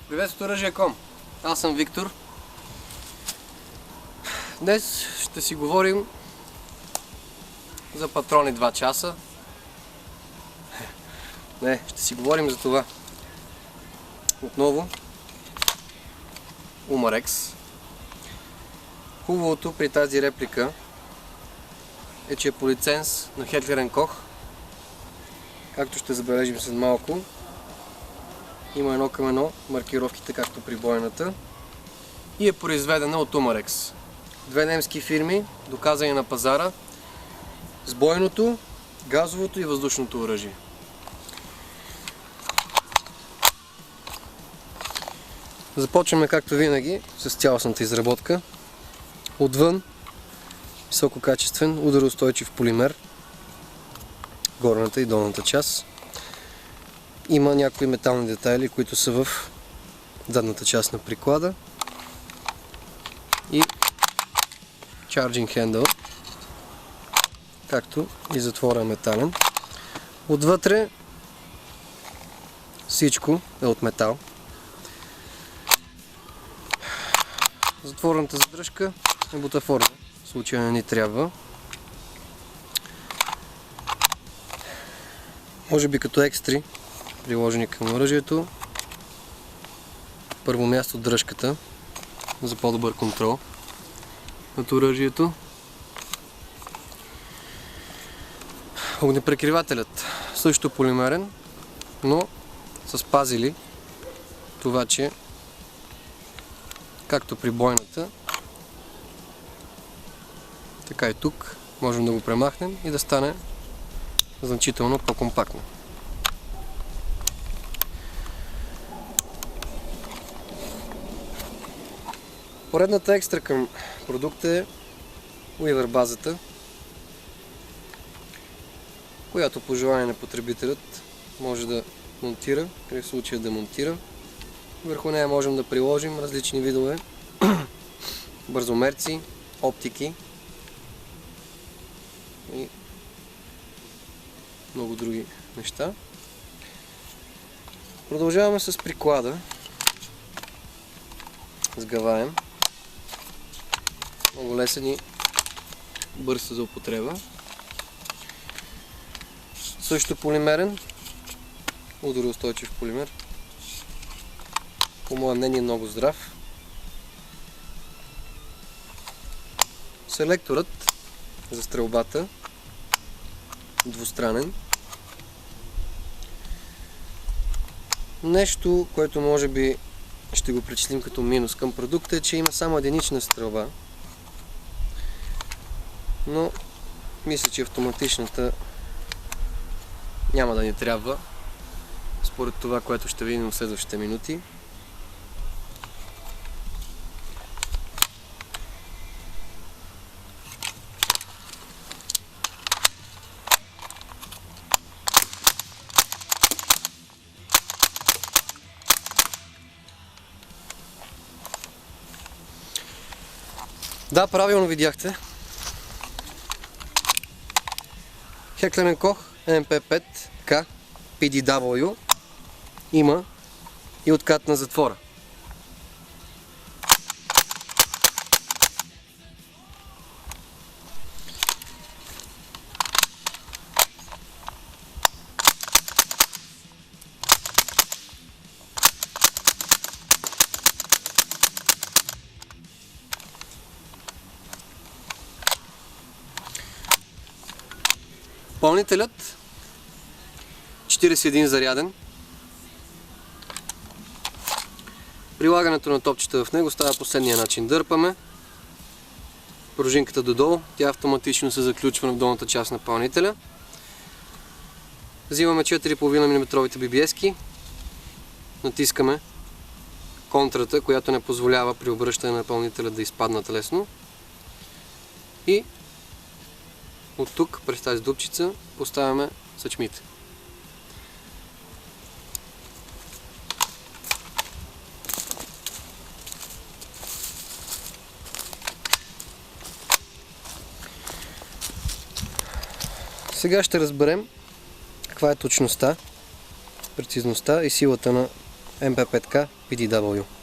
Приветството оръжие.com. Аз съм Виктор. Днес ще си говорим за патрони 2 часа. Не, ще си говорим за това. Отново Umarex. Хубавото при тази реплика е, че е по лиценз на Heckler & Koch. Както ще забележим след малко, има едно към едно маркировките, както при бойната, и е произведена от Umarex. Две немски фирми, доказани на пазара с бойното, газовото и въздушното оръжие. Започваме, както винаги, с цялостната изработка. Отвън висококачествен, удароустойчив полимер, горната и долната част. Има някои метални детайли, които са в задната част на приклада. И charging handle, както и затвора е метален. Отвътре всичко е от метал. Затворната задръжка е бутафорна, в случая не ни трябва. Може би като екстри, приложени към оръжието. Първо място дръжката, за по-добър контрол над оръжието. Огнепрекривателят също полимерен, но са спазили това, че както при бойната, така и тук можем да го премахнем и да стане значително по-компактно. Поредната екстра към продукта е уивер базата, която по желание на потребителят може да монтира, или в случая да монтира. Върху нея можем да приложим различни видове бързомерци, оптики и много други неща. Продължаваме с приклада. Сгъваем. Много лесен и бърз за употреба. Също полимерен, удароустойчив полимер. По мое мнение много здрав. Селекторът за стрелбата, двустранен. Нещо, което може би ще го причислим като минус към продукта, е, че има само единична стрелба. Но мисля, че автоматичната няма да ни трябва, според това, което ще видим в следващите минути. Да, правилно видяхте. Heckler & Koch MP5K PDW има и откат на затвора. Пълнителят 41 заряден. Прилагането на топчета в него става последния начин. Дърпаме пружинката додолу, тя автоматично се заключва в долната част на пълнителя. Взимаме 4,5 мм BBS-ки, натискаме контрата, която не позволява при обръщане на пълнителя да изпаднат лесно. И от тук, през тази дупчица, поставяме съчмите. Сега ще разберем каква е точността, прецизността и силата на MP5K PDW.